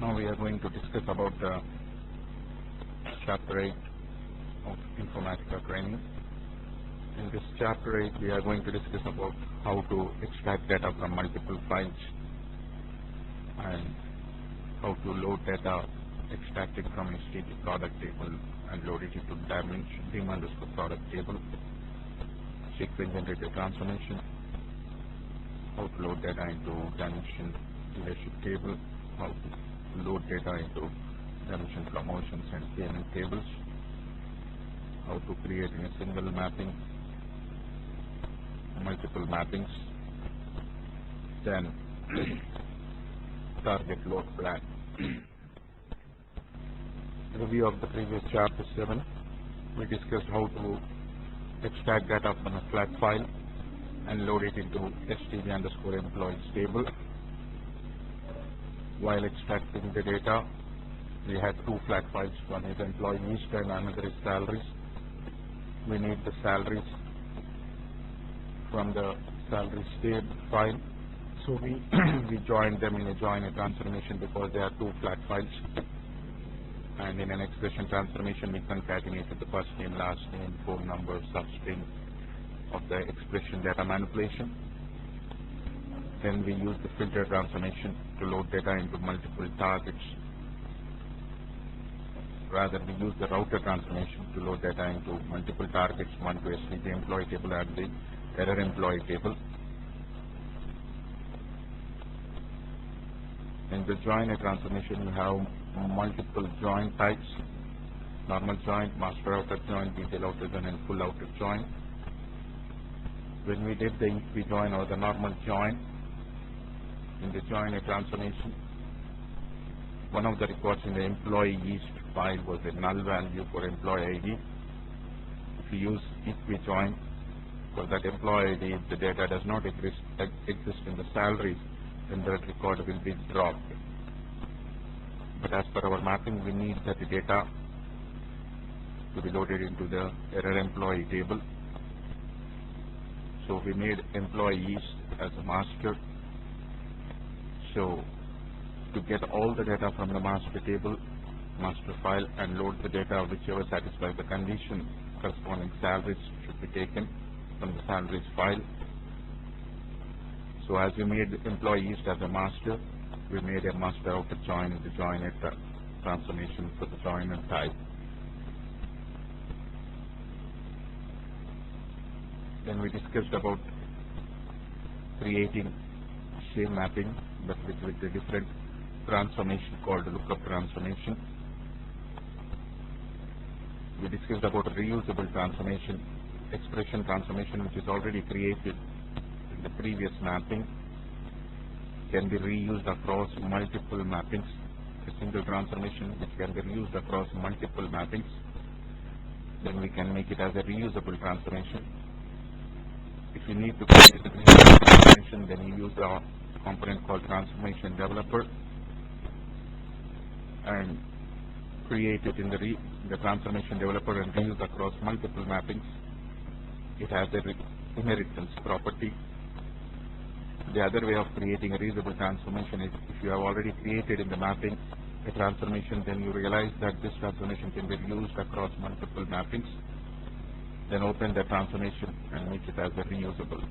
Now we are going to discuss about Chapter 8 of Informatica training. In this Chapter 8, we are going to discuss about how to extract data from multiple files and how to load data extracted from HTTP product table and load it into dim_product table, sequence generated transformation, how to load data into dimension leadership table, how to load data into dimension promotions and payment tables, how to create in a single mapping multiple mappings, then target load plan. Review of the previous chapter 7, we discussed how to extract data from a flat file and load it into std_employees table. While extracting the data, we had two flat files, one is employees and another is salaries. We need the salaries from the salaries table file, so we joined them in a join transformation because they are two flat files, and in an expression transformation we concatenated the first name, last name, phone number, substring of the expression data manipulation. Then we use the filter transformation to load data into multiple targets. Rather, we use the router transformation to load data into multiple targets, one to SVG employee table and the error employee table. In the join transformation, we have multiple join types: normal join, master outer join, detail outer join, and full outer join. When we did the equi join or the normal join, in the join transformation, one of the records in the employees file was a null value for employee ID. If we use equi join for that employee ID, if the data does not exist in the salaries, then that record will be dropped. But as per our mapping, we need that data to be loaded into the error employee table. So we made employees as a master. So to get all the data from the master table, master file, and load the data whichever satisfies the condition, corresponding salaries should be taken from the salaries file. So as we made employees as a master, we made a master outer join in the join transformation for the joiner type. Then we discussed about creating same mapping but with a different transformation called lookup transformation. We discussed about reusable transformation, expression transformation, which is already created in the previous mapping, can be reused across multiple mappings. A single transformation which can be reused across multiple mappings, then we can make it as a reusable transformation. If you need to create a reusable transformation, then you use a component called transformation developer and create it in the transformation developer and reuse across multiple mappings. It has a inheritance property. The other way of creating a reusable transformation is if you have already created in the mapping a transformation, then you realize that this transformation can be used across multiple mappings. Then open the transformation and make it as a reusable.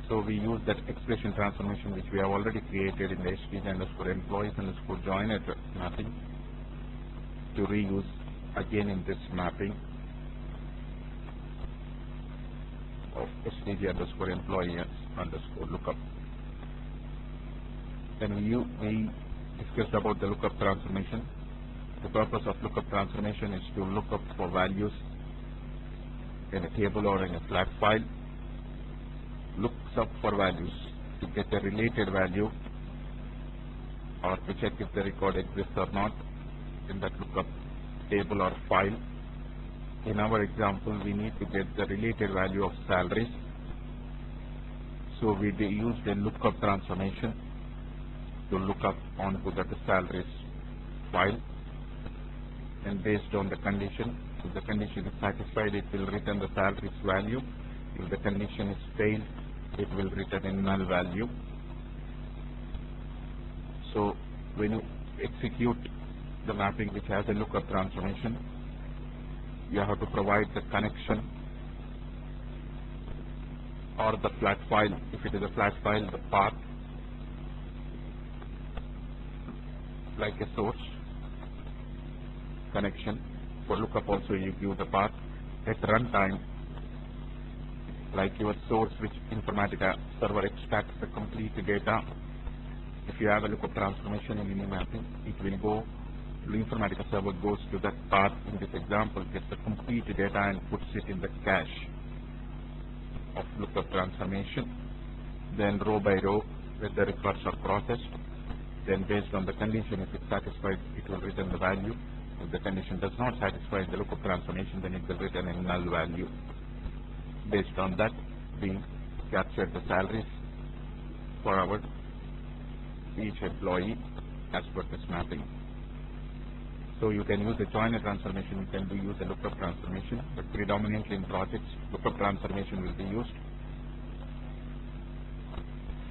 So we use that expression transformation which we have already created in the std_employees_joiner mapping to reuse again in this mapping of std_employees_lookup. Then we discussed about the lookup transformation. The purpose of lookup transformation is to look up for values in a table or in a flat file. Looks up for values to get a related value or to check if the record exists or not in that lookup table or file. In our example, we need to get the related value of salaries. So we used a lookup transformation to look up onto the salaries file, and based on the condition, if the condition is satisfied, it will return the salaries value. If the condition is failed, it will return a null value. So when you execute the mapping which has a lookup transformation, you have to provide the connection or the flat file. If it is a flat file, the path like a source connection. For lookup also you give the path. At runtime, like your source which Informatica server extracts the complete data. If you have a lookup transformation in any mapping, it will go, the Informatica server goes to that path. In this example, gets the complete data and puts it in the cache of lookup transformation. Then row by row, where the records are processed. Then based on the condition, if it's satisfied, it will return the value. If the condition does not satisfy the lookup transformation, then it will return a null value. Based on that, we capture the salaries for our each employee as per this mapping. So you can use a joiner transformation, you can use a lookup transformation, but predominantly in projects, lookup transformation will be used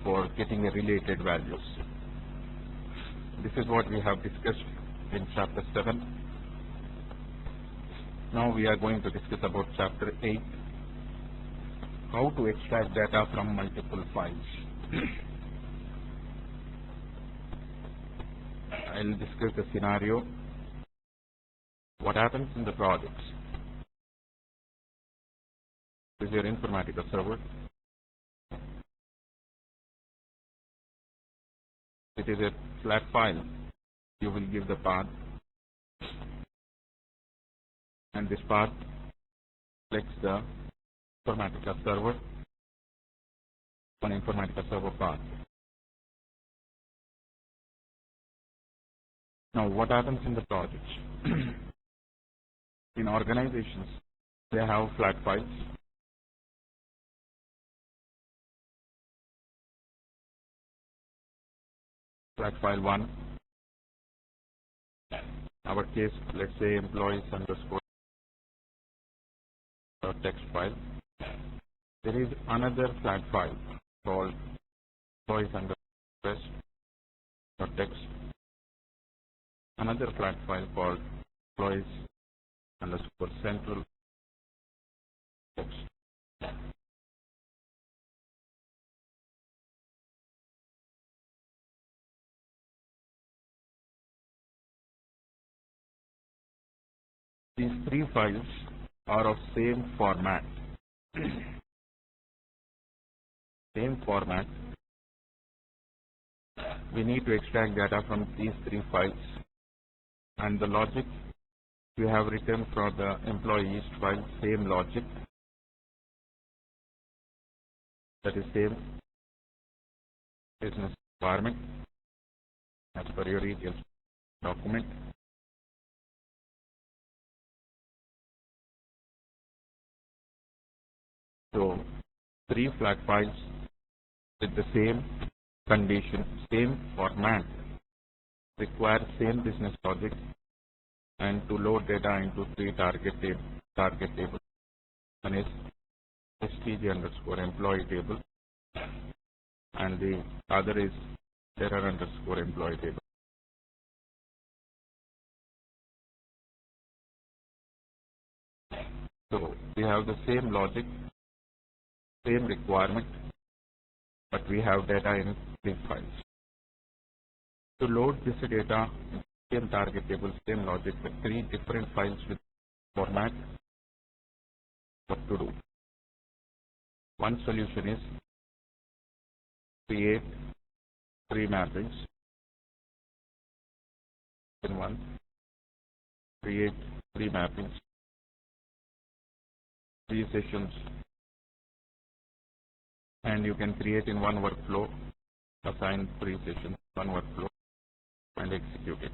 for getting a related values. This is what we have discussed in chapter 7. Now we are going to discuss about chapter 8, how to extract data from multiple files. I will discuss the scenario. What happens in the projects? This is your Informatica server. It is a flat file. You will give the path, and this path selects the Informatica server, on Informatica server path. Now what happens in the projects? In organizations, they have flat files. Flat file 1, our case, let's say employees underscore text file. There is another flat file called employees underscore text. Another flat file called employees underscore central text. These three files are of same format. Same format. We need to extract data from these three files, and the logic we have written for the employees file, same logic, that is same business requirement as per your details document. So three flat files with the same condition, same format, require same business logic, and to load data into three target tables. One is STG underscore employee table, and the other is error underscore employee table. So we have the same logic, same requirement, but we have data in three files. To load this data in same target table, same logic with three different files with format, what to do? One solution is create three mappings in one. Create three mappings, three sessions, and you can create in one workflow, assign three sessions, one workflow, and execute it.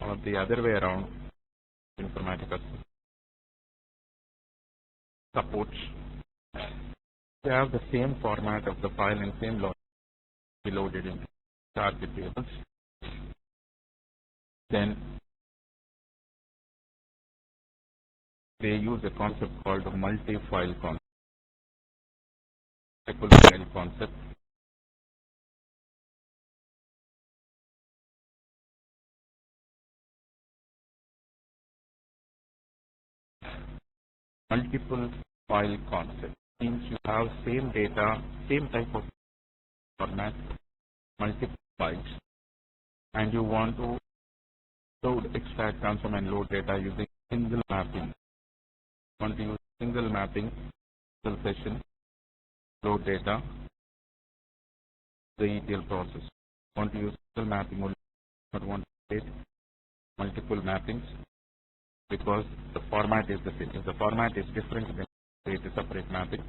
Or the other way around, Informatica supports. They have the same format of the file and same logic loaded in target tables. Then they use a concept called a multi-file concept. multiple file concept. Multiple file concept means you have same data, same type of format, multiple files, and you want to load, extract, transform, and load data using single mapping. You want to use single mapping, single session, load data, the ETL process. You want to use single mapping only, not want to create multiple mappings because the format is the same. If the format is different, then create a separate mapping.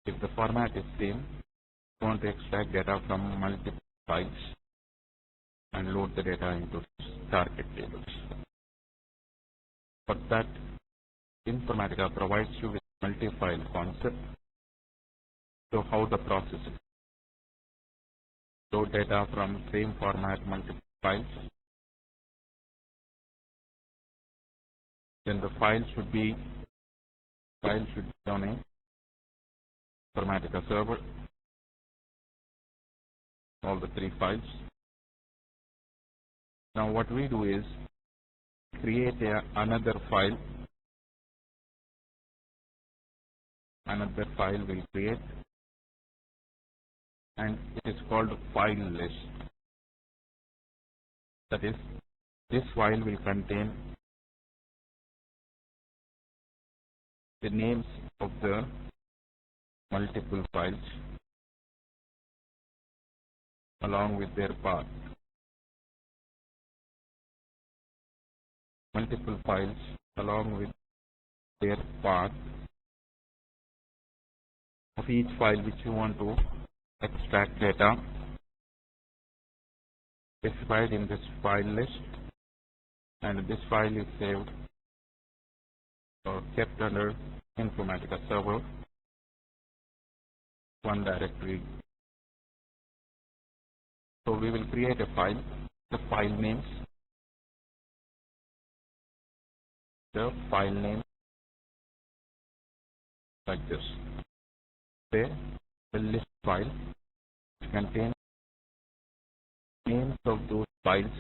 If the format is same, you want to extract data from multiple files and load the data into target tables. For that, Informatica provides you with multi-file concept. So how the process is. Load data from same format, multiple files. Then the file should be on a Informatica server. All the three files. Now what we do is create another file. Another file we create, and it is called file list. That is, this file will contain the names of the multiple files along with their path. Multiple files along with their path of each file which you want to extract data specified in this file list, and this file is saved or kept under Informatica server, one directory. So we will create a file, the file names, like this. Say the list file which contains names of those files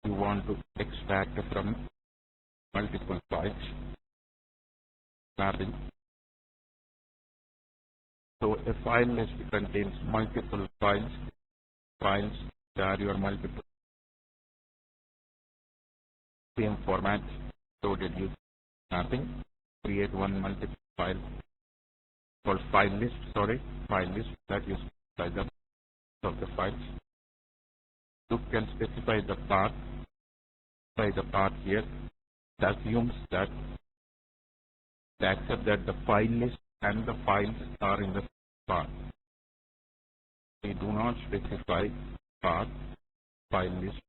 you want to extract from multiple files. Mapping. So a file list contains multiple files. Files that are your multiple same format loaded using mapping. Create one multiple file called file list. File list that you specify the of the files. You can specify the path. By the path here, that assumes that they accept that the file list and the files are in the path. We do not specify path, file list,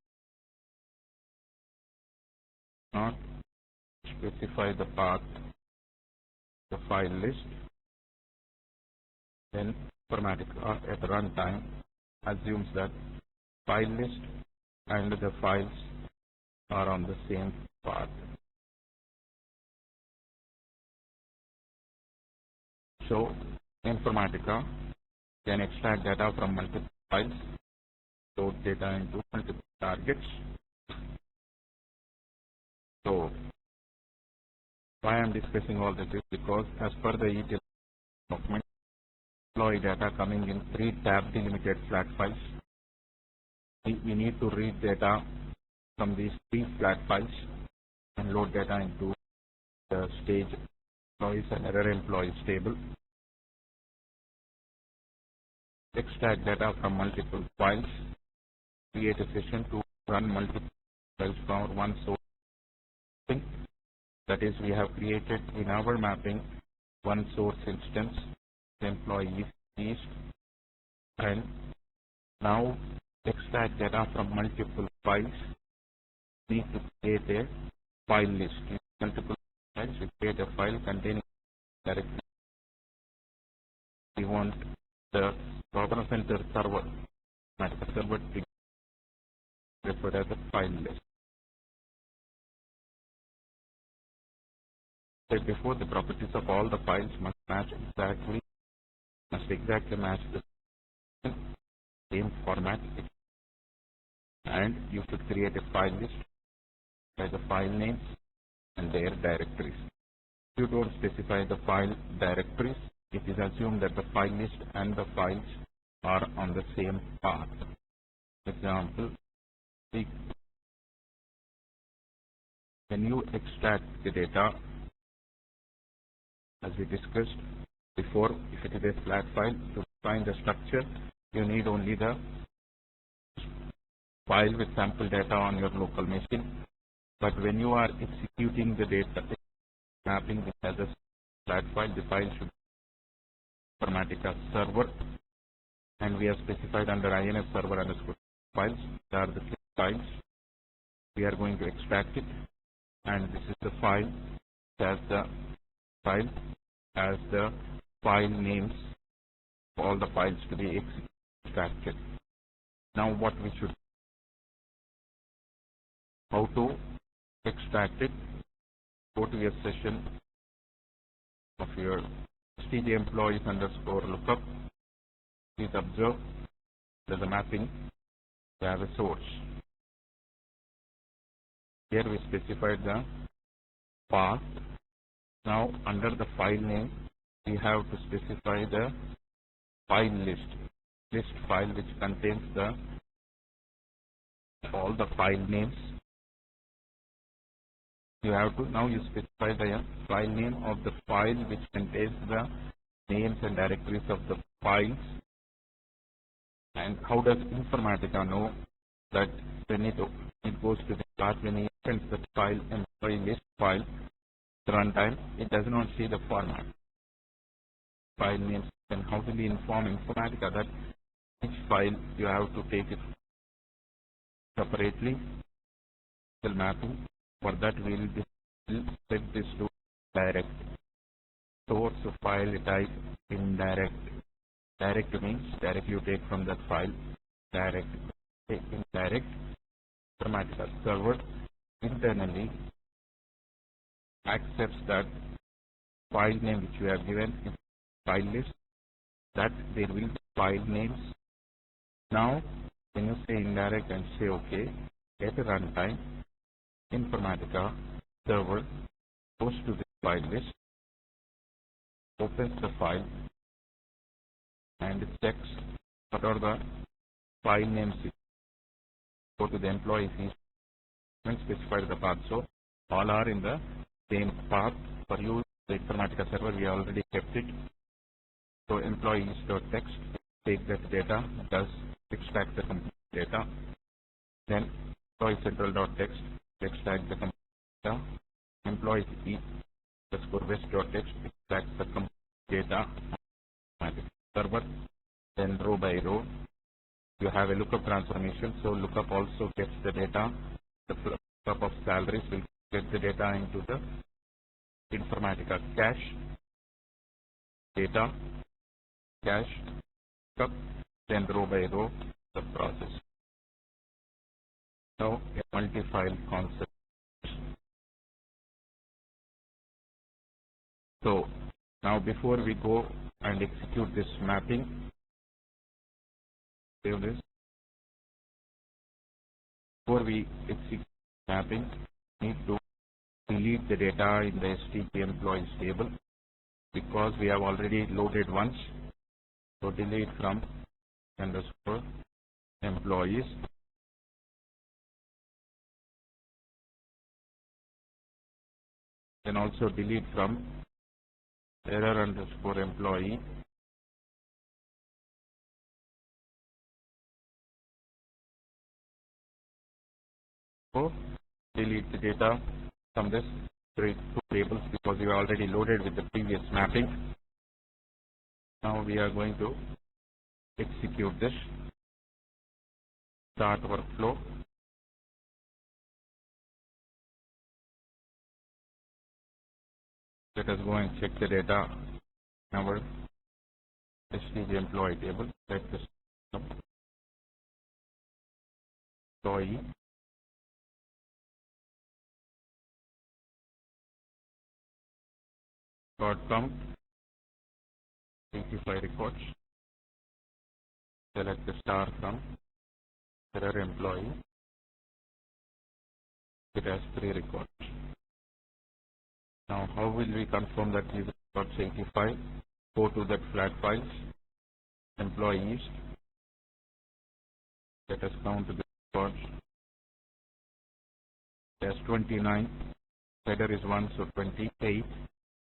not specify the path, the file list. Then Informatica at runtime assumes that file list and the files are on the same path. So Informatica can extract data from multiple files, load data into multiple targets. So why I am discussing all this is because as per the ETL document, employee data coming in 3 tab delimited flat files. We need to read data from these 3 flat files and load data into the stage employees and error employees table. Extract data from multiple files. Create a session to run multiple files from one source. That is, we have created in our mapping one source instance, employee is, and now extract data from multiple files. We need to create a file list. In multiple files, we create a file containing directory. We want the program center server, server to be referred as a file list. Before, the properties of all the files must match exactly, must must exactly match the same format, and you should create a file list by the file names and their directories. If you don't specify the file directories, it is assumed that the file list and the files are on the same path. For example, when you extract the data, as we discussed before, if it is a flat file, to find the structure, you need only the file with sample data on your local machine. But when you are executing the data mapping as a flat file, the file should be informatica server, and we have specified under INF server underscore files. These are the files. We are going to extract it, and this is the file as the file names, all the files to be extracted. Now what we should, how to extract it? Go to your session of your stg employees underscore lookup. Please observe there's a mapping. We have a source. Here we specified the path. Now under the file name, we have to specify the file list file which contains all the file names. You have to, now you specify the file name of the file which contains the names and directories of the files. And how does Informatica know that when it goes to the start, when it opens the file employee list file runtime, it does not see the format file names? Then how do we inform Informatica that each file you have to take it separately? Mapping. For that we will set this to direct. Source file type indirect. Direct means direct you take from that file. Direct. Indirect. Informatica server internally accepts that file name which you have given in file list, that there will be file names. Now when you say indirect and say OK, at runtime, Informatica server goes to the file list, opens the file, and checks what are the file names. Go to the employees and specify the path. So all are in the same path. For you, the Informatica server, we already kept it. So employees.text, take that data, does extract the complete data. Then employee central.text, extract the complete data. Employees underscore west.text, extract the complete data. Server, then row by row. You have a lookup transformation, so lookup also gets the data. The lookup of salaries will get the data into the Informatica cache, data, cache, lookup, then row by row, the process. Now a multi-file concept. So now before we go and execute this mapping, save this. Before we execute mapping, we need to delete the data in the stg employees table because we have already loaded once. So delete from underscore employees. Then also delete from error underscore employee. So delete the data from this two tables because we are already loaded with the previous mapping. Now we are going to execute this. Start workflow. Let us go and check the data in our stg employee table. Let us employee dot count 85 records. select the star from error employee. It has 3 records. Now, how will we confirm that these records 85? Go to that flat files, employees. Let us count the records. There's 29. Header is 1, so 28,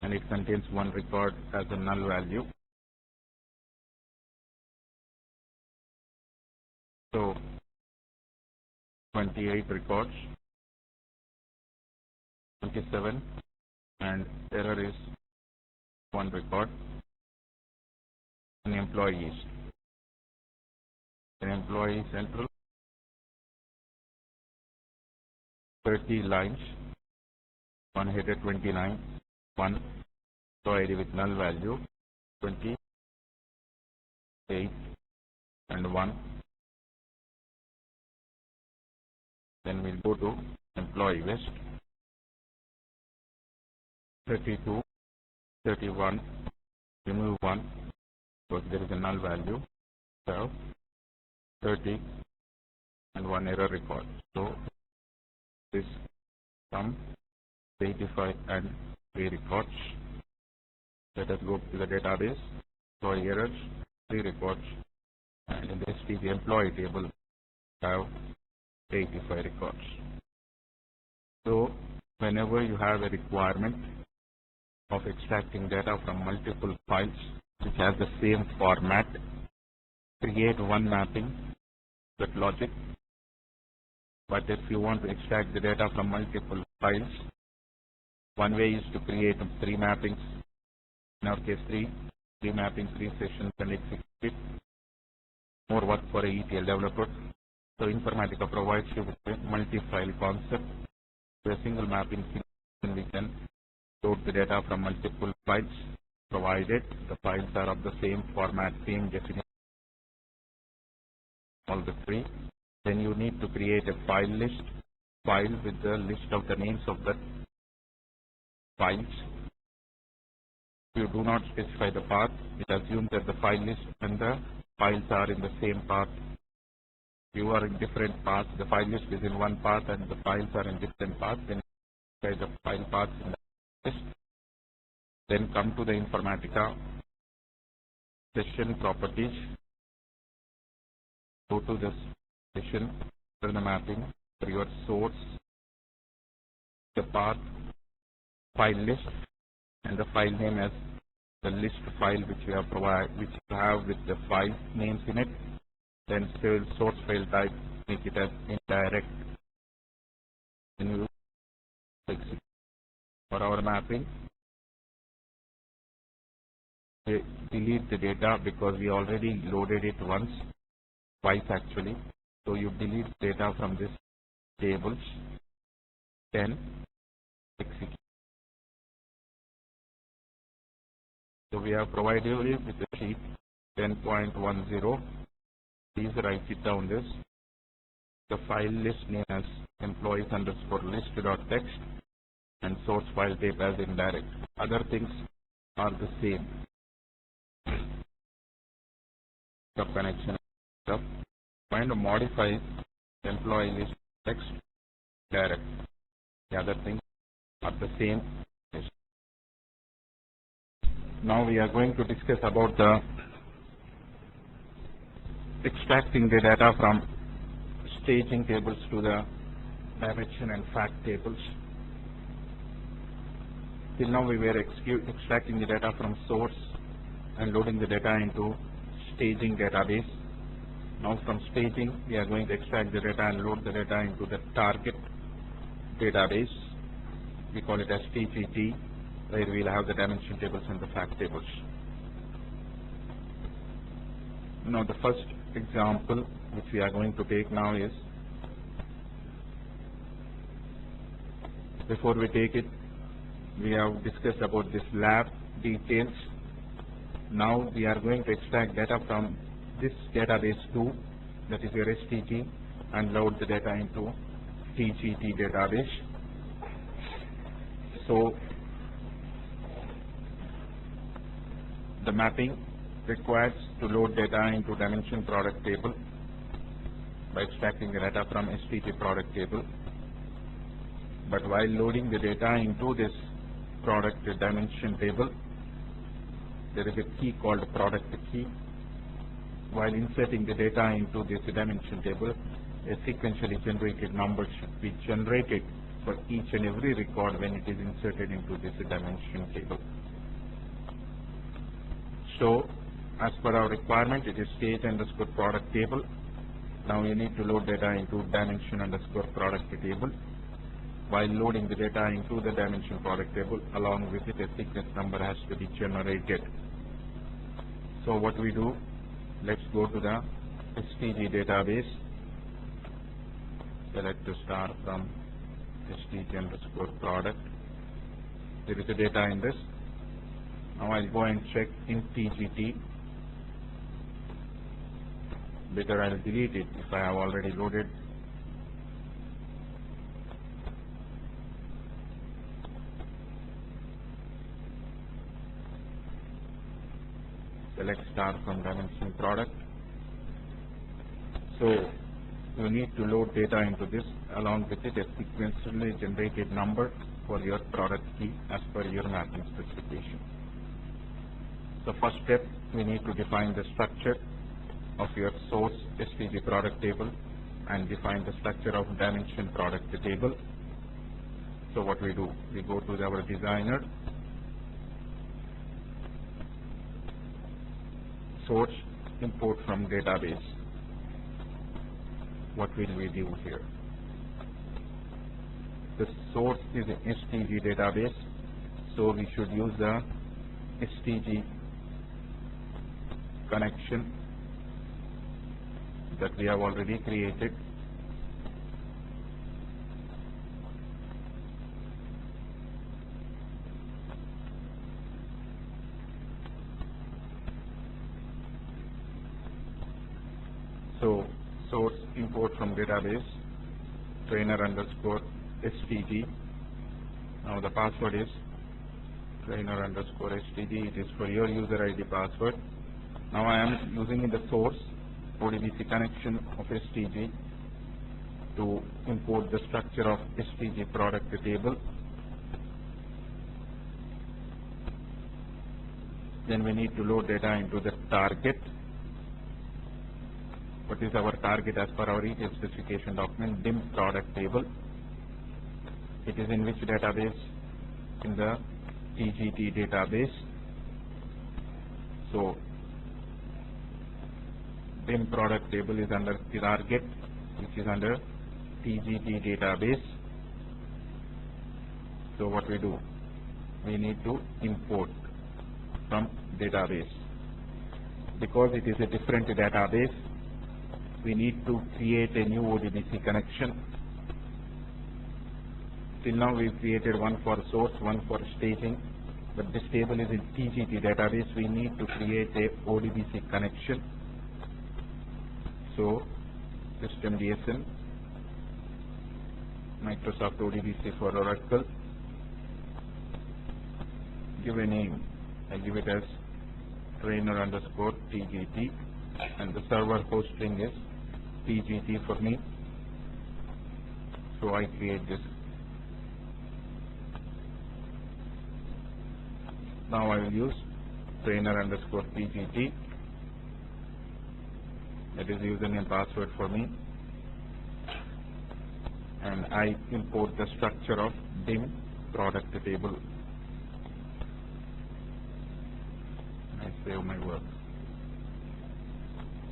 and it contains 1 record as a null value. So 28 records, 27, and error is 1 record. And employees. An employee central, 30 lines, 1 header 29, 1 ID with null value 28 and 1. Then we'll go to employee list, 32, 31, remove 1 because there is a null value, so 30 and 1 error record. So this sum 85 and 3 records. Let us go to the database. Employee errors, 3 records, and in the STG employee table have 85 records. So whenever you have a requirement of extracting data from multiple files which has the same format, create one mapping with logic. But if you want to extract the data from multiple files, one way is to create 3 mappings. In our case, 3 mappings, 3 sessions, and execute. More work for a ETL developer. So Informatica provides you with a multi-file concept. With a single mapping, we can load the data from multiple files, provided the files are of the same format, same definition, all the 3. Then you need to create a file list, file with the list of the names of the files. If you do not specify the path, it assumes that the file list and the files are in the same path. You are in different paths, the file list is in one path and the files are in different paths, then specify the file paths in the list. Then come to the Informatica session properties, go to this session, for the mapping for your source, the path, file list, and the file name as the list file which you have which you have with the file names in it. Then still source file type, make it as indirect. Then you execute for our mapping. We delete the data because we already loaded it once, twice actually. So you delete data from this tables. Then execute. So we have provided you with the sheet 10.10. Please write it down this. The file list name as employees underscore list.txt and source file type as indirect. Other things are the same. Sub connection stuff. Find and modify employee list text direct. The other things are the same. Now we are going to discuss about the extracting the data from staging tables to the dimension and fact tables. Till now we were extracting the data from source and loading the data into staging database. Now from staging we are going to extract the data and load the data into the target database. We call it as TGT, where we will have the dimension tables and the fact tables. Now the first example which we are going to take now is, before we take it, we have discussed about this lab details. Now we are going to extract data from this database too, that is your STG, and load the data into TGT database. So the mapping requires to load data into dimension product table by extracting the data from STG product table. But while loading the data into this product dimension table, there is a key called product key. While inserting the data into this dimension table, a sequentially generated number should be generated for each and every record when it is inserted into this dimension table. So, as per our requirement, it is stage underscore product table. Now you need to load data into dimension underscore product table. While loading the data into the dimension product table, along with it a sequence number has to be generated. So what we do, let's go to the STG database. Select the star from STG underscore product. There is a data in this. Now I'll go and check in TGT. Better I'll delete it if I have already loaded. Select star from dimension product. So you need to load data into this, along with it a sequentially generated number for your product key as per your mapping specification. So first step, we need to define the structure of your source STG product table and define the structure of dimension product table. So what we do, we go to our designer, source, import from database. What will we do here? The source is an STG database, so we should use the STG connection that we have already created. So source import from database trainer underscore STG. Now the password is trainer underscore STG. It is for your user ID password. Now I am using in the source ODBC connection of STG to import the structure of STG product table. Then we need to load data into the target. What is our target as per our ETL specification document? DIM product table. It is in which database? In the TGT database. So DIM product table is under target, which is under TGT database. So what we do? We need to import from database. Because it is a different database, we need to create a new ODBC connection. Till now we created one for source, one for staging, but this table is in TGT database. We need to create a ODBC connection. So system DSN, Microsoft ODBC for Oracle. Give a name. I give it as trainer underscore TGT, and the server host string is TGT for me. So I create this. Now I will use trainer underscore TGT. That is username and password for me. And I import the structure of DIM product table. I save my work.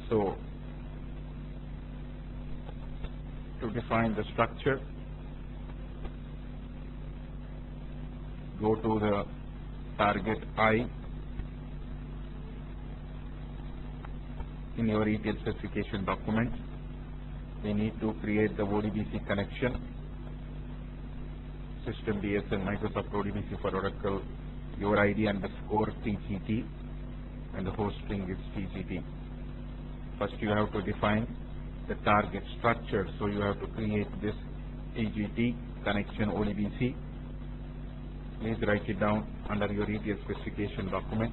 So to define the structure, go to the target I in your ETL specification document. We need to create the ODBC connection. System DSN Microsoft ODBC for Oracle, your ID underscore TGT, and the host string is TGT. First you have to define the target structure, so you have to create this TGT connection ODBC. Please write it down under your ETL specification document.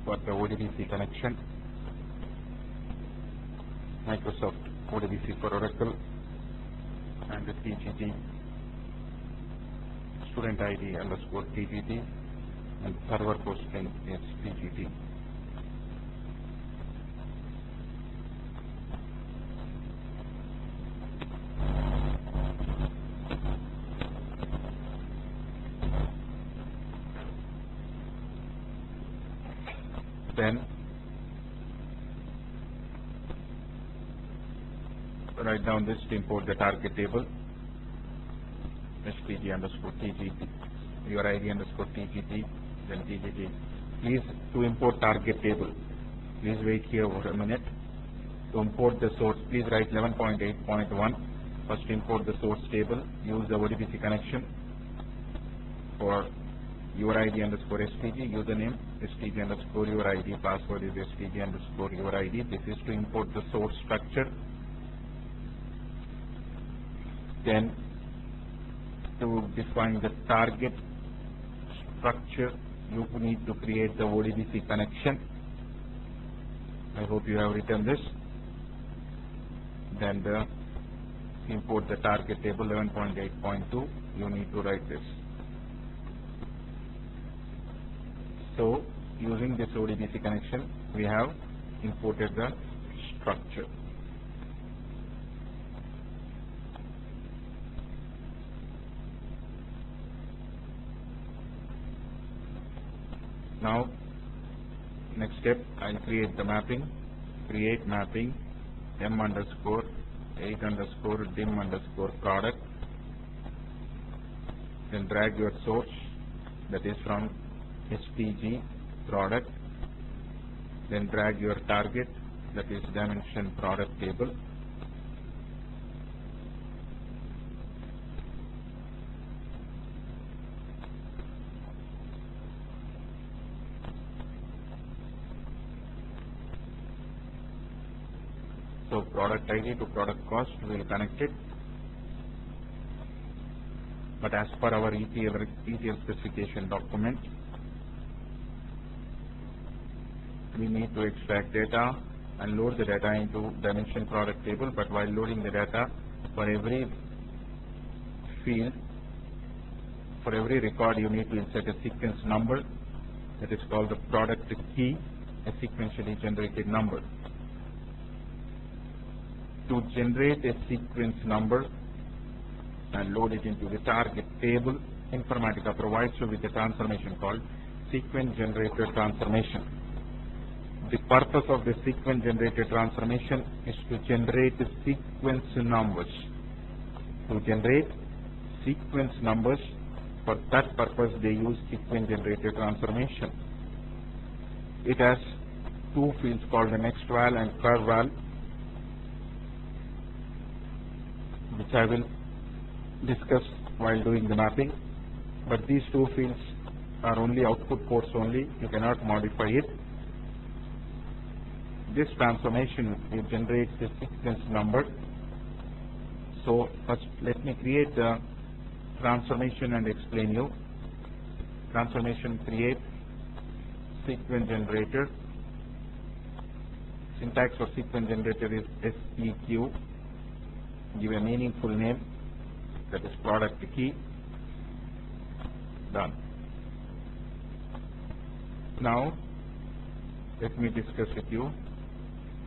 for the ODBC connection. Microsoft ODBC for Oracle, and the TGT student ID underscore TGT, and server hosting is TGT. Then write down this to import the target table, stg underscore tgt, your ID underscore tgt, then tgt. Please, to import target table, please wait here for a minute. To import the source, please write 11.8.1. First import the source table, use the ODBC connection for your ID underscore stg, username stg underscore your ID, password is stg underscore your ID. This is to import the source structure. Then to define the target structure, you need to create the ODBC connection. I hope you have written this. Then import the target table 11.8.2. You need to write this. So using this ODBC connection, we have imported the structure. Now, next step, I'll create the mapping. Create mapping m underscore 8 underscore dim underscore product. Then drag your source, that is from stg product. Then drag your target, that is dimension product table. So product ID to product cost, we will connect it. But as per our ETL specification document, we need to extract data and load the data into dimension product table. But while loading the data, for every field, for every record, you need to insert a sequence number that is called the product key, a sequentially generated number. To generate a sequence number and load it into the target table, Informatica provides you with a transformation called sequence generator transformation. The purpose of the sequence generator transformation is to generate the sequence numbers. To generate sequence numbers, for that purpose they use sequence generator transformation. It has two fields called the next val and curve val, which I will discuss while doing the mapping. But these two fields are only output ports only, you cannot modify it. This transformation will generate the sequence number. So first let me create the transformation and explain you. Transformation create sequence generator. Syntax for sequence generator is SEQ. Give a meaningful name, that is product key. Done. Now let me discuss with you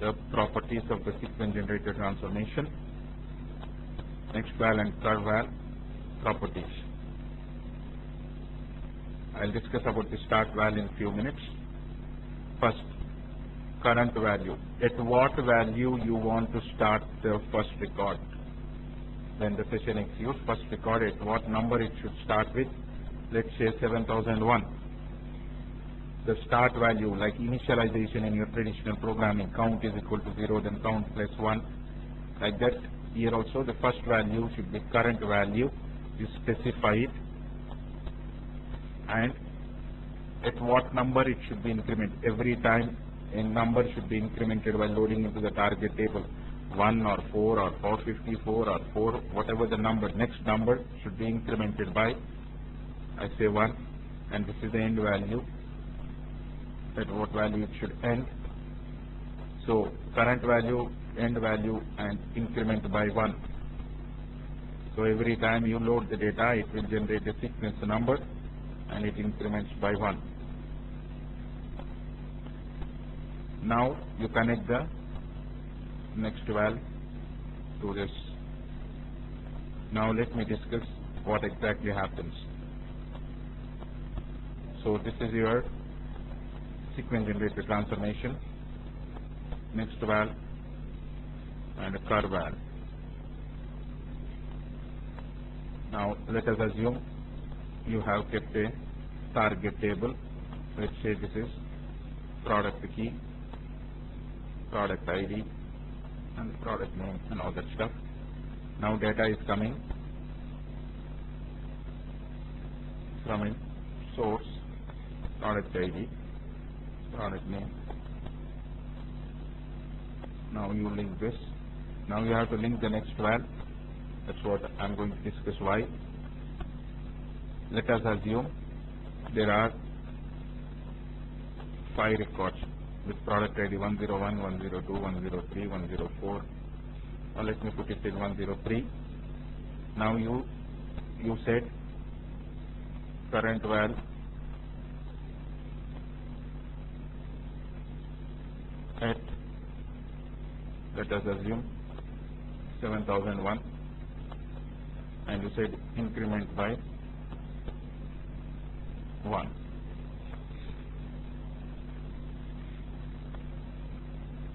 the properties of the sequence generator transformation. Next val and curve val properties. I'll discuss about the start val in few minutes. First, current value. At what value you want to start the first record? When the session executes, first record, at what number it should start with? Let's say 7001. The start value, like initialization in your traditional programming, count is equal to 0, then count plus 1. Like that, here also the first value should be current value. You specify it. And at what number it should be incremented. Every time a number should be incremented while loading into the target table. 1 or 4 or 454 or 4, whatever the number, next number should be incremented by, I say 1, and this is the end value. at what value it should end. So current value, end value, and increment by 1. So every time you load the data, it will generate a sequence number and it increments by 1. Now you connect the next val to this. Now let me discuss what exactly happens. So this is your sequence generator transformation, next val and a curve val. Now let us assume you have kept a target table. Let's say this is product key, product ID, and product name and all that stuff. Now data is coming from a source, product ID, product name. Now you link this. Now you have to link the next val. That's what I'm going to discuss why. Let us assume there are 5 records with product ID 101, 102, 103, 104. Now let me put it in 103. Now you said current val at, let us assume 7001, and you said increment by 1.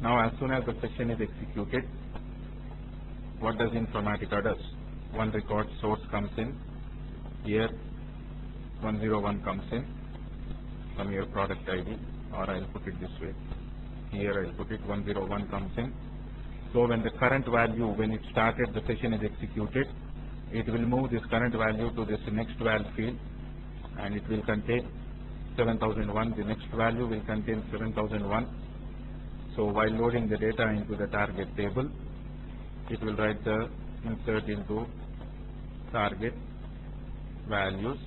Now as soon as the session is executed, what does informatica does? One record source comes in, here 101 comes in from your product ID, or I'll put it this way, here I'll put it 101 comes in. So when the current value, when it started, the session is executed, it will move this current value to this next val field, and it will contain 7001. The next value will contain 7001. So while loading the data into the target table, it will write the insert into target values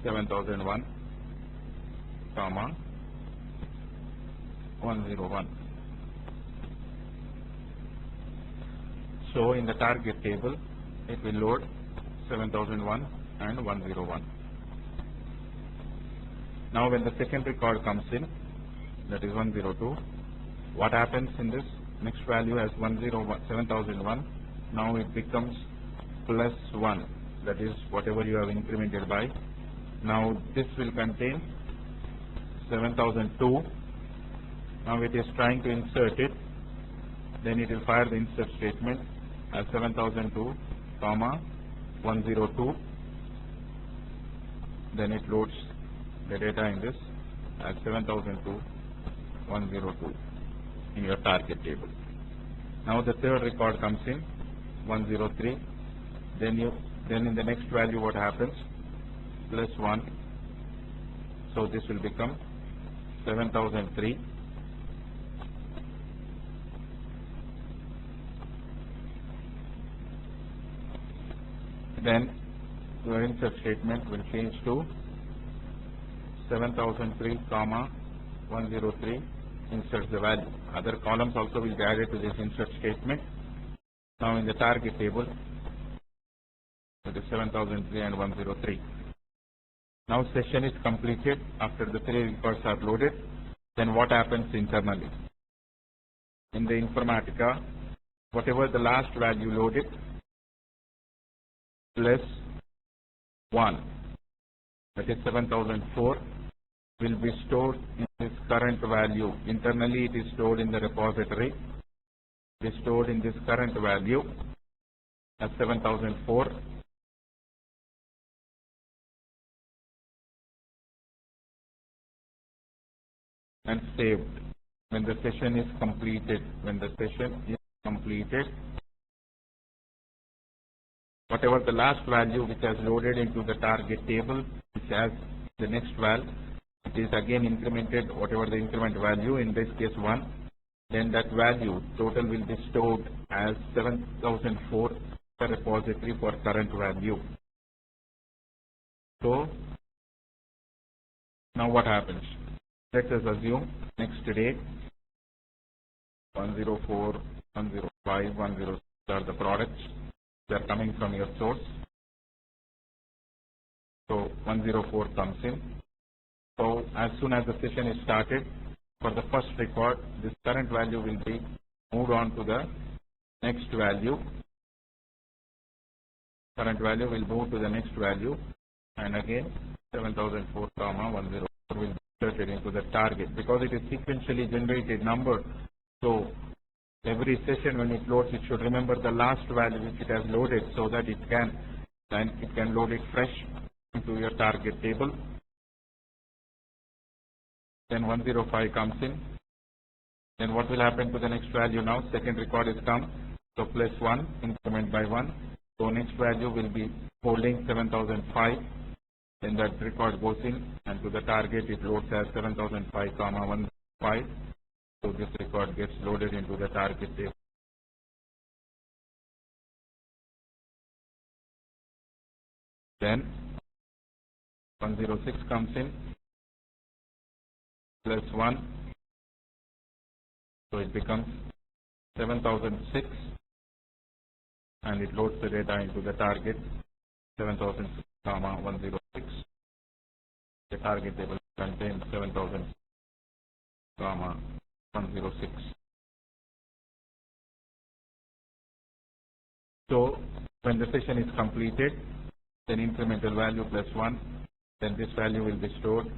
7001, comma 101. So in the target table, it will load 7001 and 101. Now when the second record comes in, that is 102, what happens in this? Next value has 7001. Now it becomes plus 1. That is whatever you have incremented by. Now this will contain 7002. Now it is trying to insert it. Then it will fire the insert statement as 7002, comma 102. Then it loads the data in this as 7002, 102 in your target table. Now the third record comes in 103. Then in the next value what happens? Plus 1. So this will become 7003. Then your insert statement will change to 7003, comma 103, insert the value. Other columns also will be added to this insert statement. Now in the target table, it is 7003 and 103. Now session is completed after the 3 records are loaded. Then what happens internally? In the informatica, whatever the last value loaded plus 1, that is 7004, will be stored in this current value. Internally it is stored in the repository. It is stored in this current value as 7004. And saved. When the session is completed, whatever the last value which has loaded into the target table, which has the next val, it is again incremented, whatever the increment value, in this case 1, then that value total will be stored as 7004 the repository for current value. So Now what happens? Let us assume next day 104, 105, 106 are the products. They are coming from your source. So 104 comes in. So as soon as the session is started, for the first record, this current value will be moved on to the next value. Current value will move to the next value, and again 7004, 104 will be inserted into the target because it is sequentially generated number. So every session when it loads, it should remember the last value which it has loaded, so that it can load it fresh into your target table. Then 105 comes in. Then what will happen to the next value now? Second record is come. So plus 1, increment by 1. So next value will be holding 7005. Then that record goes in, and to the target it loads as 7005, 105. So this record gets loaded into the target table. Then 106 comes in, plus 1. So it becomes 7006, and it loads the data into the target 7006, 106. The target table contains 7006, 106. So when the session is completed, then incremental value plus 1, then this value will be stored in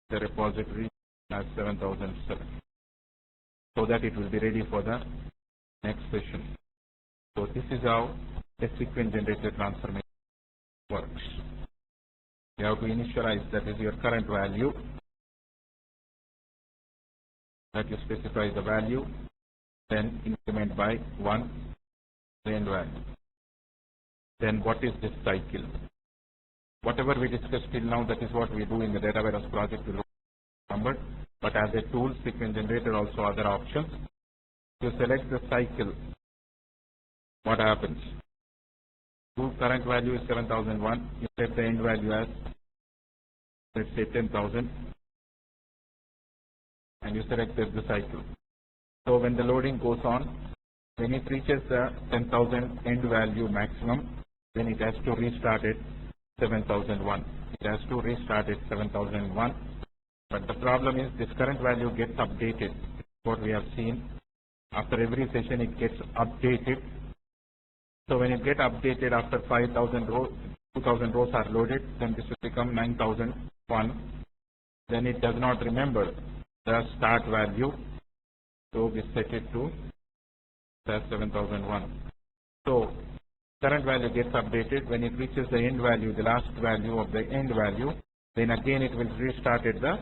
the repository as 7007, so that it will be ready for the next session. So this is how a sequence generated transformation works. You have to initialize, that is your current value, that you specify the value, then increment by 1 the end value. Then what is this cycle? Whatever we discussed till now, that is what we do in the data warehouse project to look number. But as a tool, sequence generator also other options. You select the cycle. What happens? Current value is 7001. You set the end value as, let's say, 10,000, and you selected the cycle. So when the loading goes on, when it reaches the 10,000 end value maximum, then it has to restart at 7001. It has to restart at 7001. But the problem is this current value gets updated. What we have seen, after every session it gets updated. So when it gets updated after 5,000 rows, 2,000 rows are loaded, then this will become 9,001. Then it does not remember the start value, so we set it to 7001. So current value gets updated. When it reaches the end value, the last value of the end value, then again it will restart at the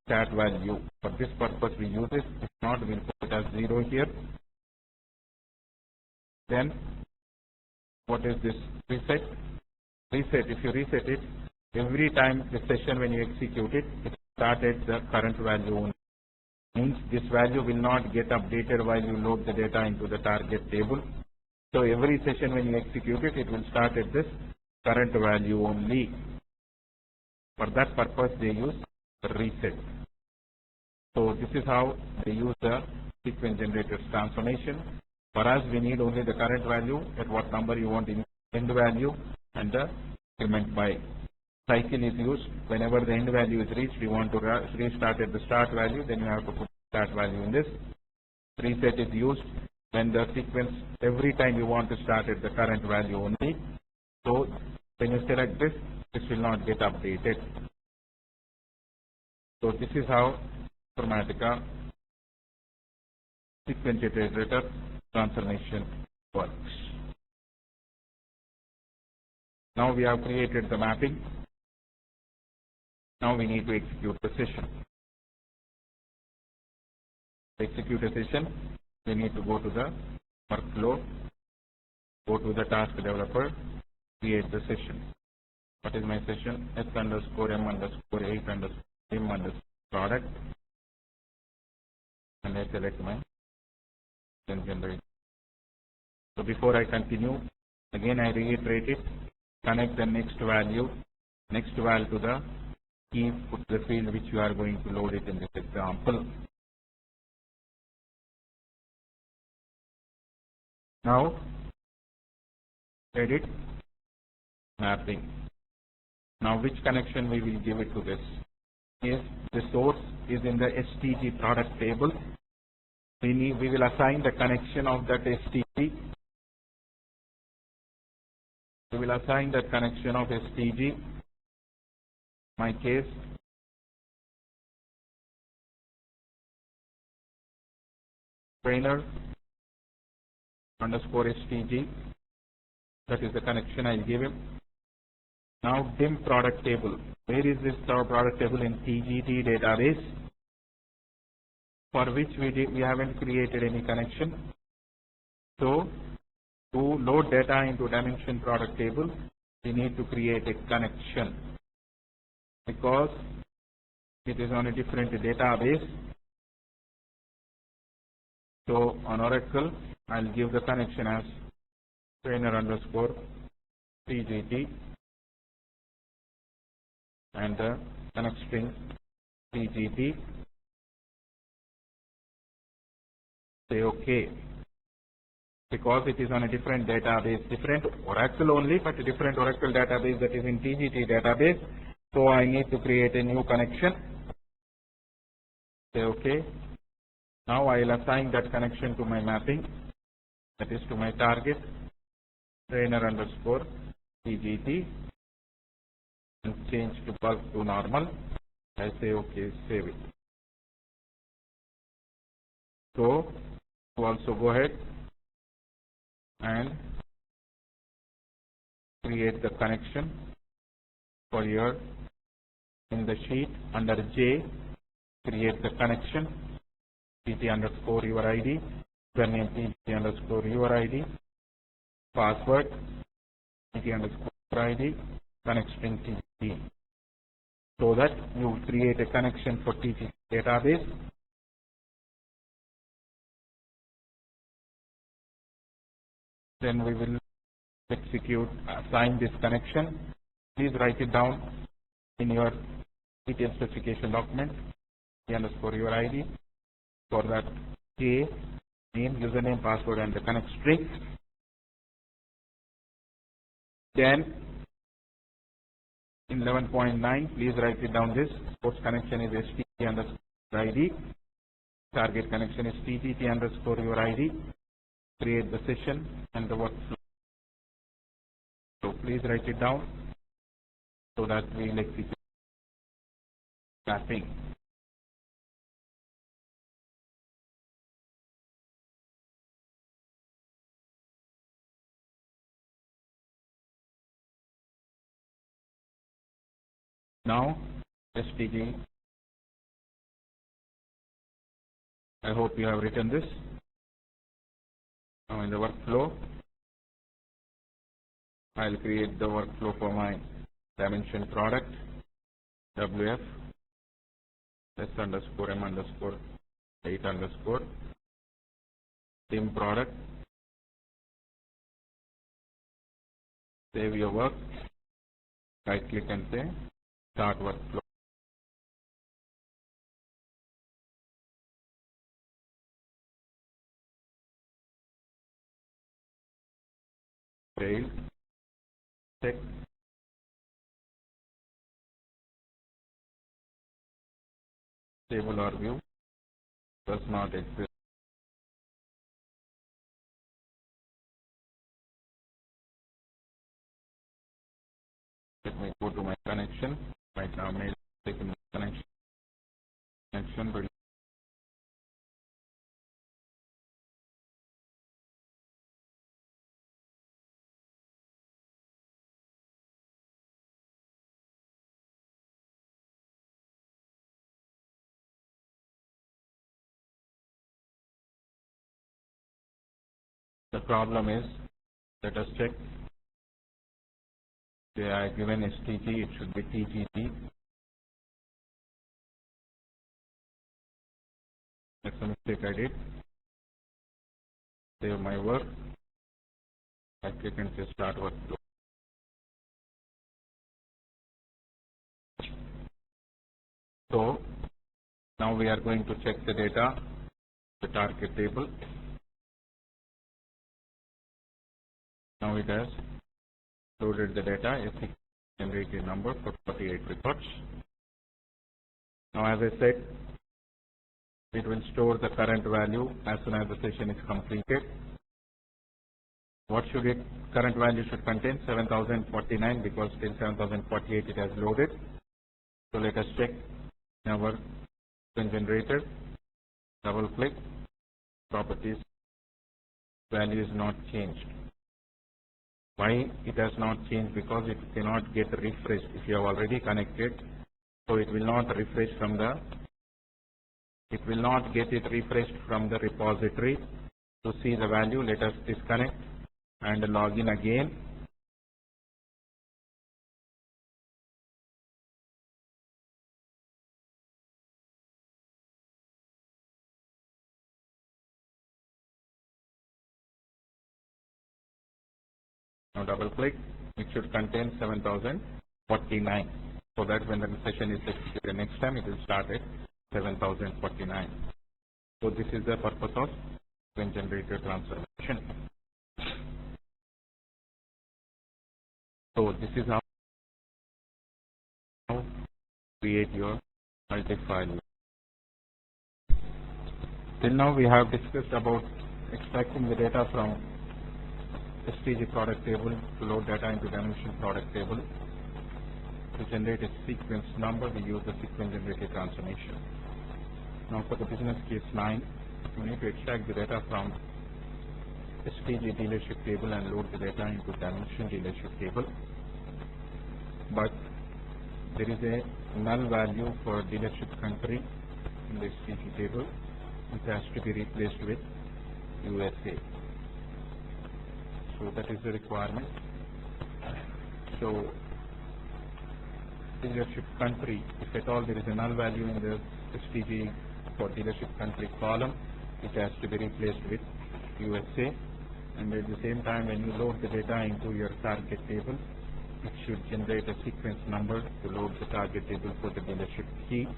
start value. For this purpose we use it. If not, we'll put it as 0 here. Then what is this? Reset. Reset. If you reset it, every time the session when you execute it, it starts at the current value only. Means this value will not get updated while you load the data into the target table. So every session when you execute it, it will start at this current value only. For that purpose they use reset. So this is how they use the sequence generator transformation. For us, we need only the current value at what number you want in end value, and the increment by. Cycle is used whenever the end value is reached. You want to restart at the start value, then you have to put start value in this. Reset is used when the sequence, every time you want to start at the current value only. So when you select this, this will not get updated. So this is how informatica sequence generator transformation works. Now we have created the mapping. Now we need to execute the session. To execute a session, we need to go to the workflow, go to the task developer, create the session. What is my session? S_M_8_M_product, and I select my generator. So before I continue, again I reiterate it. Connect the next value to the key put the field which you are going to load it in this example. Now edit mapping. Now which connection we will give it to this? If the source is in the STG product table, we will assign the connection of that STG. We will assign that connection of STG. My case, trainer underscore STG. That is the connection I'll give him. Now dim product table. Where is this our product table? In TGT database, for which we haven't created any connection. So to load data into dimension product table, we need to create a connection because it is on a different database. So on Oracle, I'll give the connection as trainer underscore TGT and the connect string TGT. Say OK. Because it is on a different database, different Oracle only, but a different Oracle database that is in TGT database. So I need to create a new connection. Say OK. Now I will assign that connection to my mapping, that is to my target, trainer underscore TGT, and change to bulk to normal. I say OK, save it. So to also go ahead and create the connection for your in the sheet under J, create the connection TT underscore your ID, username TT underscore your ID, password TT underscore ID, connect string TT, so that you create a connection for TT database. Then we will execute, assign this connection. Please write it down in your detailed specification document, T underscore your ID, for that K, name, username, password, and the connect string. Then in 11.9, please write it down this. Source connection is STT underscore ID. Target connection is TTT underscore your ID. Create the session and the workflow. So please write it down so that we will execute mapping. Now STG, I hope you have written this. Now in the workflow, I'll create the workflow for my dimension product, WF S underscore M underscore 8 underscore dim product. Save your work, right click and say start workflow. Failed. Check. Table or view does not exist. Let me go to my connection. Right now, may take my connection, but the problem is, let us check. Say I given STG, it should be TGT. That's a mistake I did. Save my work. I click and say start workflow. So now we are going to check the data, the target table. Now it has loaded the data, a generated number for 48 records. Now, as I said, it will store the current value as soon as the session is completed. What should current value should contain? 7049, because till 7048 it has loaded. So let us check our generator. Double click, properties, value is not changed. Why it has not changed? Because it cannot get refreshed if you have already connected. So it will not refresh from the, it will not get it refreshed from the repository to see the value. Let us disconnect and log in again. Now double click, it should contain 7049. So that when the session is executed next time, it will start at 7049. So this is the purpose of sequence generator transformation. So this is how you create your multi-file. Till now we have discussed about extracting the data from STG product table to load data into dimension product table. To generate a sequence number, we use the sequence generator transformation. Now for the business case 9, we need to extract the data from STG dealership table and load the data into dimension dealership table. But there is a null value for dealership country in the STG table. It has to be replaced with USA. So that is the requirement. So dealership country, if at all there is a null value in the STG for dealership country column, it has to be replaced with USA. And at the same time, when you load the data into your target table, it should generate a sequence number to load the target table for the dealership key.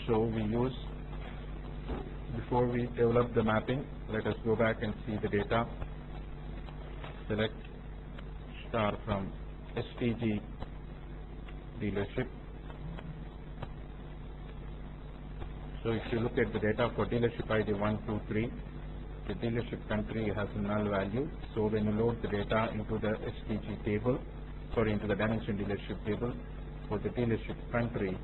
So we use, before we develop the mapping, let us go back and see the data. Select star from STG dealership. So if you look at the data for dealership ID 123, the dealership country has a null value. So when you load the data into the STG table, into the dimension dealership table for the dealership country,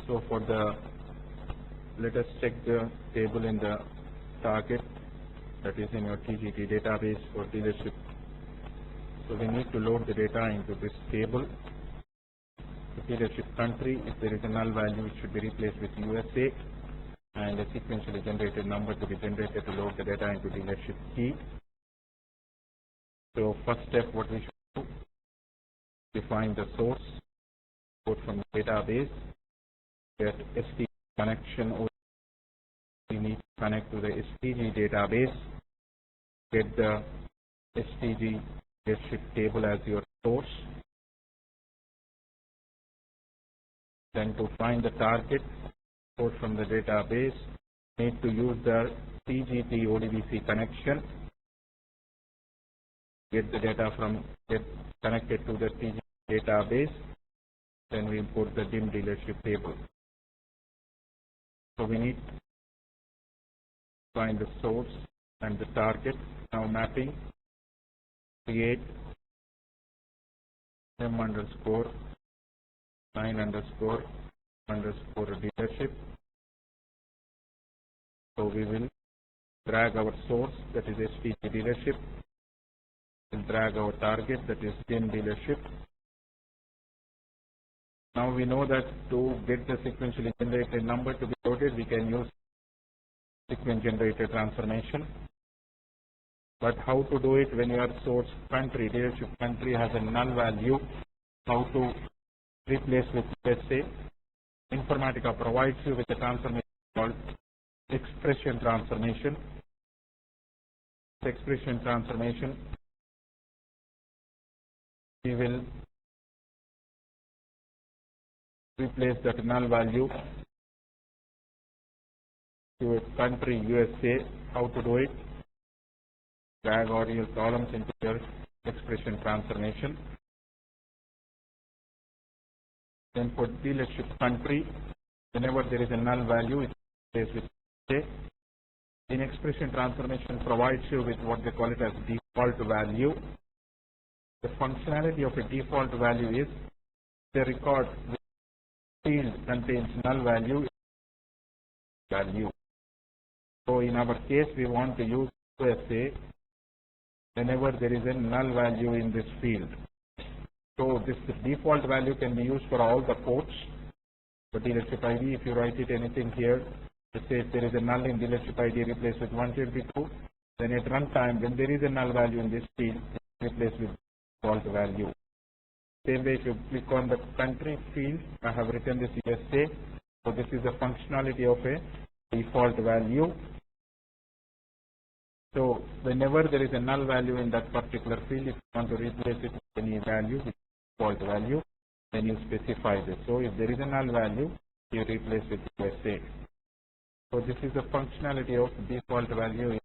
so for the, let us check the table in the target, that is in your TGT database for dealership. So we need to load the data into this table. The dealership country, if there is a null value, it should be replaced with USA, and a sequentially generated number to be generated to load the data into dealership key. So first step, what we should do, define the source code from the database, get STG connection. We need to connect to the STG database, get the STG dealership table as your source. Then to find the target code from the database, need to use the TGT ODBC connection. Get the data from, get connected to the TGT database. Then we import the DIM dealership table. So we need to find the source and the target. Now mapping, create M underscore 9 underscore dealership. So we will drag our source, that is STG dealership, and drag our target, that is DIM dealership. Now we know that to get the sequentially generated number to be loaded, we can use sequence generator transformation. But how to do it when your source country, dealership country, has a null value? How to replace with, let's say, Informatica provides you with a transformation called expression transformation. expression transformation, we will replace that null value to a country USA. How to do it? Drag all your columns into your expression transformation. Then for dealership country, whenever there is a null value, it is with USA. In expression transformation provides you with what they call it as default value. The functionality of a default value is the record field contains null value. So in our case, we want to use USA whenever there is a null value in this field. So this default value can be used for all the ports. For dealership ID, if you write it anything here, it says there is a null in dealership ID replaced with 122, then at runtime, when there is a null value in this field, it's replaced with default value. Same way, if you click on the country field, I have written this USA. So this is the functionality of a default value. So whenever there is a null value in that particular field, if you want to replace it with any value, with default value, then you specify this. So if there is a null value, you replace with USA. So this is the functionality of default value in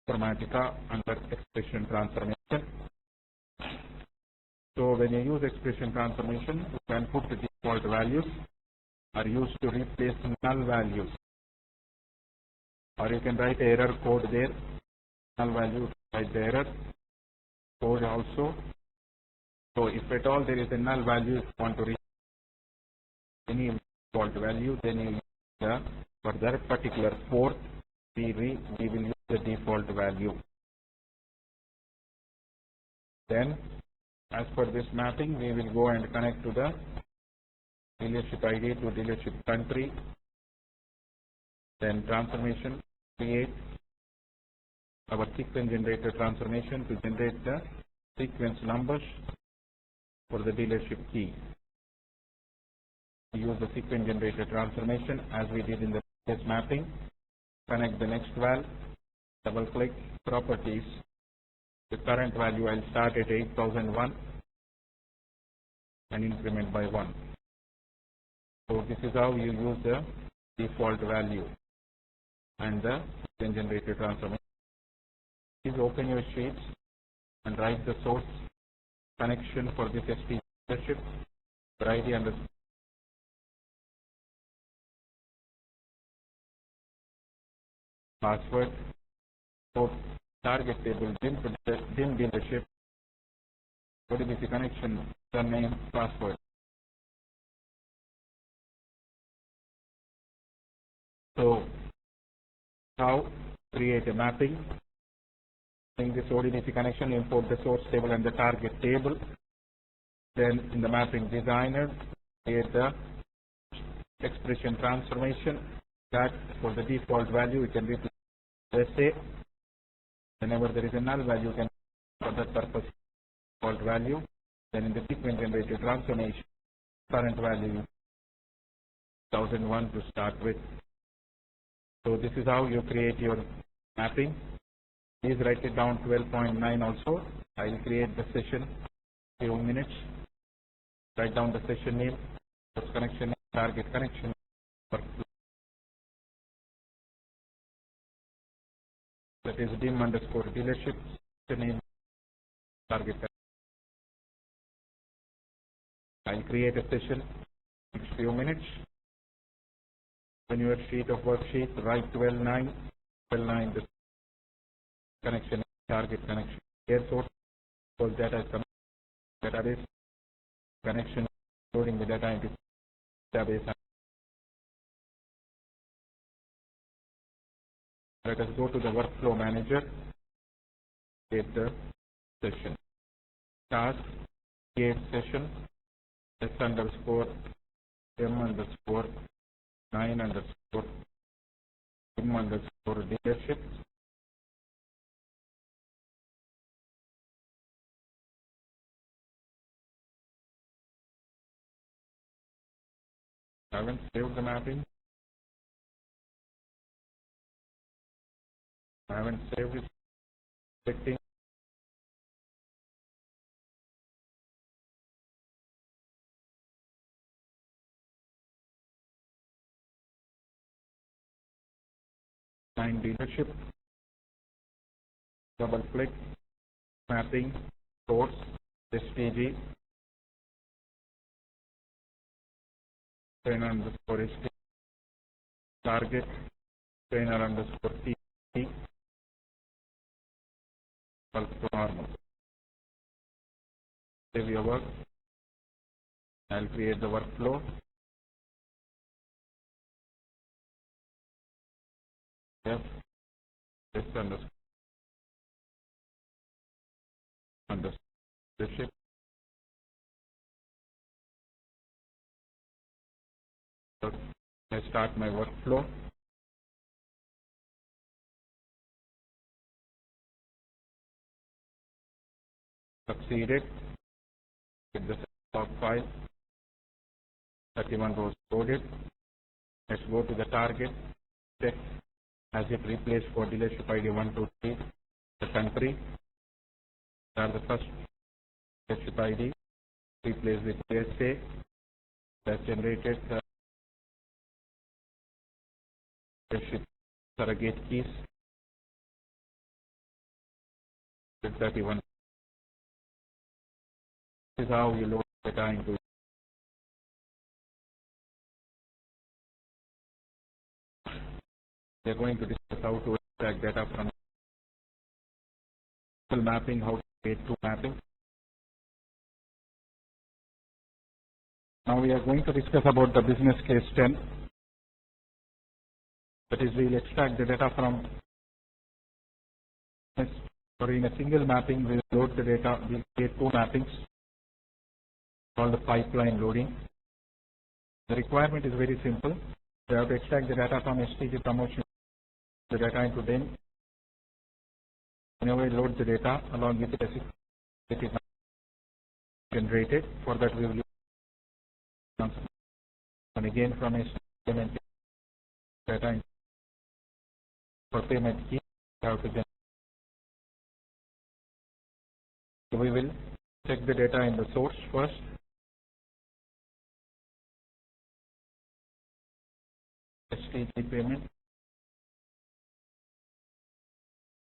informatica under expression transformation. So when you use expression transformation, you can put the default values are used to replace null values. Or you can write error code there, null value, write the error code also. So if at all there is a null value, if you want to replace any default value, then you use for that particular port, we will use the default value. Then, as per this mapping, we will go and connect to the dealership ID to dealership country. Then transformation, create our sequence generator transformation to generate the sequence numbers for the dealership key. We use the sequence generator transformation as we did in the previous mapping. Connect the next val, double click properties. The current value I'll start at 8001 and increment by 1. So this is how you use the default value and the sequence generator transformation. Please open your sheets and write the source connection for this SP dealership for ID and the password. So target table, DIM dealership, ODBC connection, surname, password. So now create a mapping. In this ODBC connection, import the source table and the target table. Then in the mapping designer, create the expression transformation that for the default value we can replace USA. Whenever there is a null value, you can for that purpose default value. Then in the sequence generator transformation, current value 1001 to start with. So this is how you create your mapping. Please write it down 12.9 also. I will create the session few minutes. Write down the session name, source connection, target connection. That is DIM underscore dealership, name, target. I'll create a session next few minutes. On your sheet of worksheet, write 12.9, the connection, target connection, air source, because data is database connection, loading the data into database. Let us go to the workflow manager, create the session. Task, create session, S underscore, M underscore, 9 underscore, DIM underscore dealership. I haven't saved the mapping. I haven't saved it. Setting line leadership, double click, mapping, source, STG, trainer underscore ST, target, trainer underscore T, equals to normal. Save your work. I'll create the workflow. F, S underscore leadership. I start my workflow. Succeeded with the log file. 31 rows coded. Let's go to the target. Check as it replaced for dealership ID 123. The country. Are the first dealership ID. Replace with USA. That generated dealership surrogate keys. 31. This is how you load data into. We are going to discuss how to extract data from mapping, how to create two mapping. Now we are going to discuss about the business case 10. That is, we will extract the data from, or in a single mapping, we will load the data, we will create two mappings called the pipeline loading. The requirement is very simple. We have to extract the data from STG promotion, the data into them. Whenever we load the data along with it is generated. For that we will use and again from STG payment data for payment key we have to generate. So we will check the data in the source first. STG payment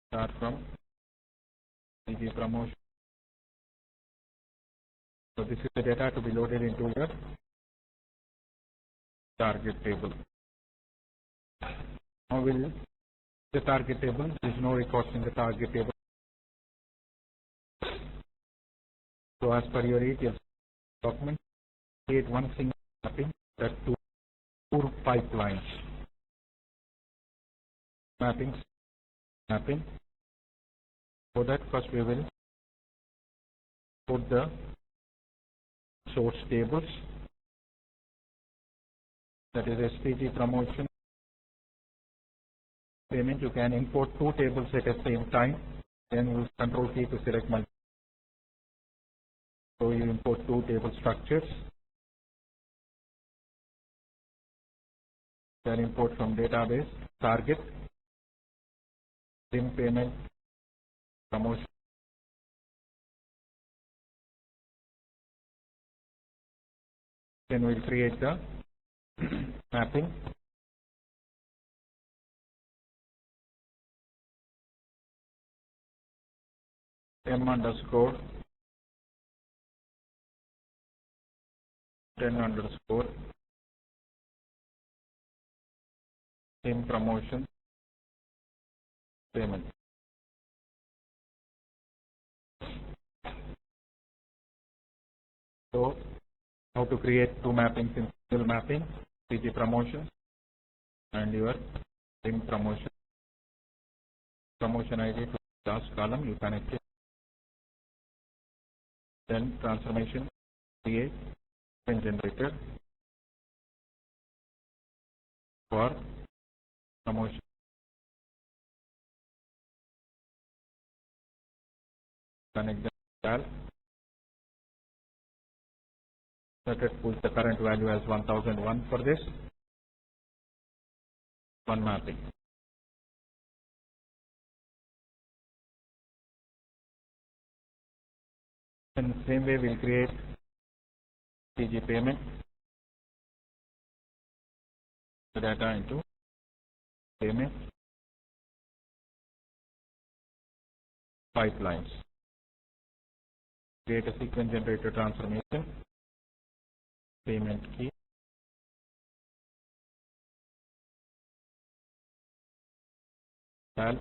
start from STG promotion. So this is the data to be loaded into your target table. Now we'll the target table. There is no records in the target table. So as per your ETL document, create one single mapping that to four pipelines. Mapping. For that first we will put the source tables. That is STG promotion payment. You can import two tables at the same time. Then use Control key to select multiple. So you import two table structures. Then import from database target, SIM payment, promotion. Then we'll create the mapping. M underscore 10 underscore SIM promotion payment. So how to create two mappings in single mapping, STG promotion and your SIM promotion. Promotion ID to last column you connect it. Then transformation create and generator for promotion. Connect the dial. Let it put the current value as 1001 for this one mapping. In the same way, we'll create TG payment, the data into payment pipelines. Create a sequence generator transformation, payment key, val,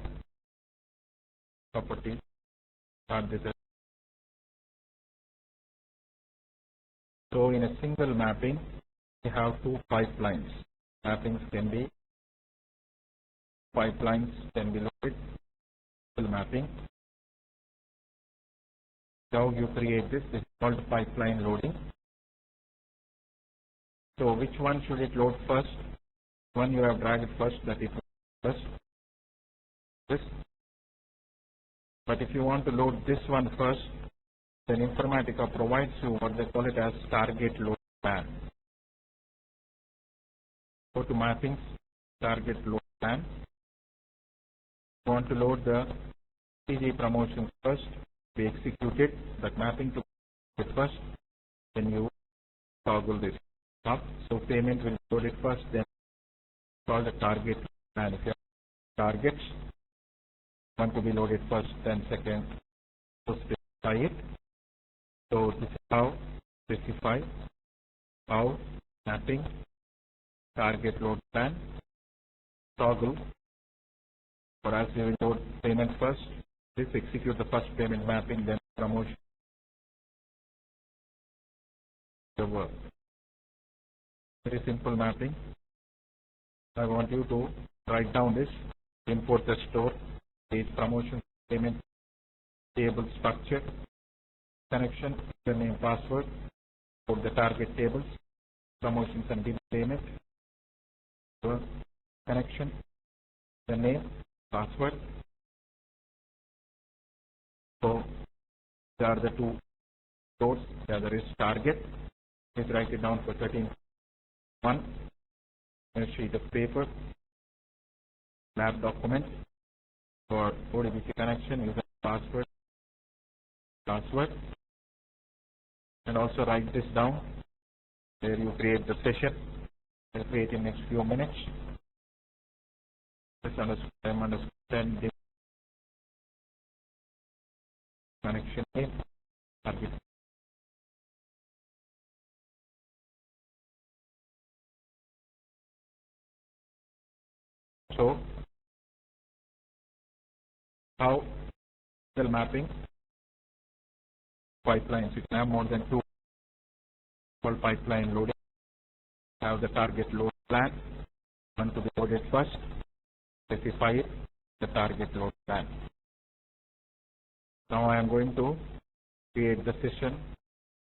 properties, start this. So in a single mapping, we have two pipelines. Mappings can be, pipelines can be loaded, single mapping. Now you create this is called pipeline loading. So which one should it load first? One you have dragged first, that is first. This. But if you want to load this one first, then Informatica provides you what they call it as target load plan. Go to mappings, target load plan. You want to load the CG promotions first, be executed, that mapping to it first, then you toggle this up. So payment will load it first, then call the target plan. If you have targets, want to be loaded first, then second, so specify it. So this is how specify how mapping target load plan toggle. For us, we will load payment first. This execute the first payment mapping, then promotion. The work. Very simple mapping. I want you to write down this. Import the store, page promotion, payment table structure, connection, username, password, for the target tables, promotions and payment, connection, the name, password. So there are the two stores. The other is target. Please write it down for 13.1. A sheet of paper, lab document for ODBC connection, user password, and also write this down. There you create the session. I'll create in next few minutes. This _m_10 connection name, target. So how the mapping pipelines, you can have more than two called pipeline loading. Have the target load plan, one to be loaded first, specify it, the target load plan. Now I am going to create the session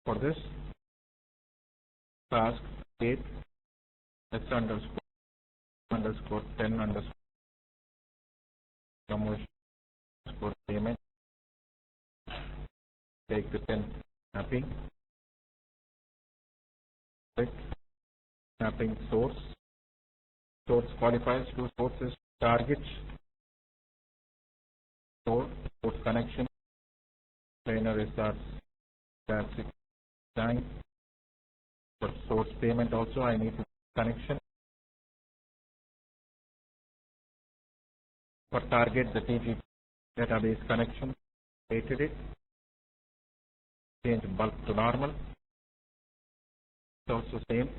for this task create s_10_ promotion payment. Take the 10 mapping, click mapping source. Source qualifies two sources, targets, source connection, trainer starts traffic time. For source payment also I need to connection. For target, the TG database connection, created it, change bulk to normal. It's also same,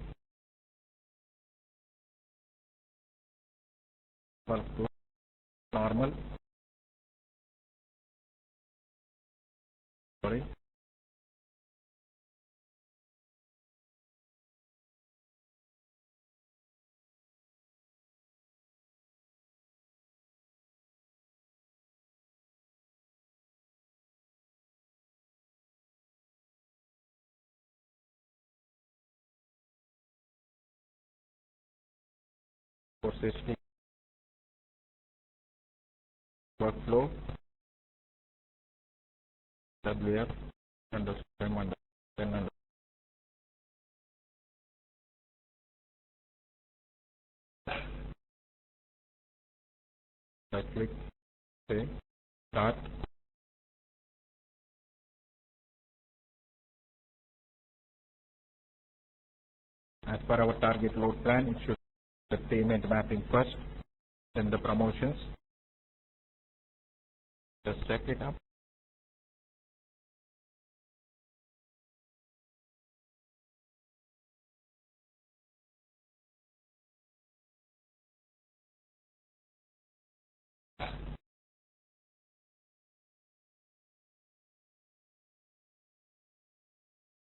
bulk to normal. Sorry. For system workflow, WF _10_ I click say start. As per our target load plan, it should be the payment mapping first, then the promotions. Just check it up.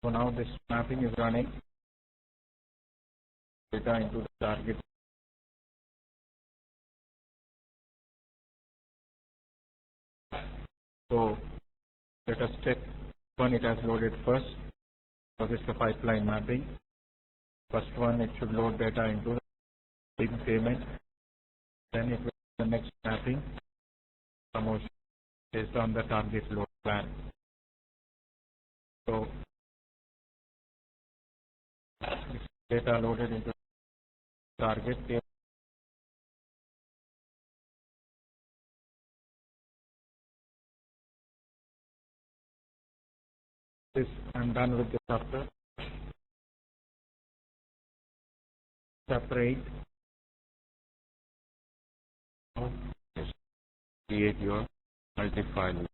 So now this mapping is running data into the target. So let us check when it has loaded first. So this is the pipeline mapping. First one, it should load data into the big payment. Then it will the next mapping promotion based on the target load plan. So this data loaded into target. This I'm done with the chapter. Separate. Create your multi-file.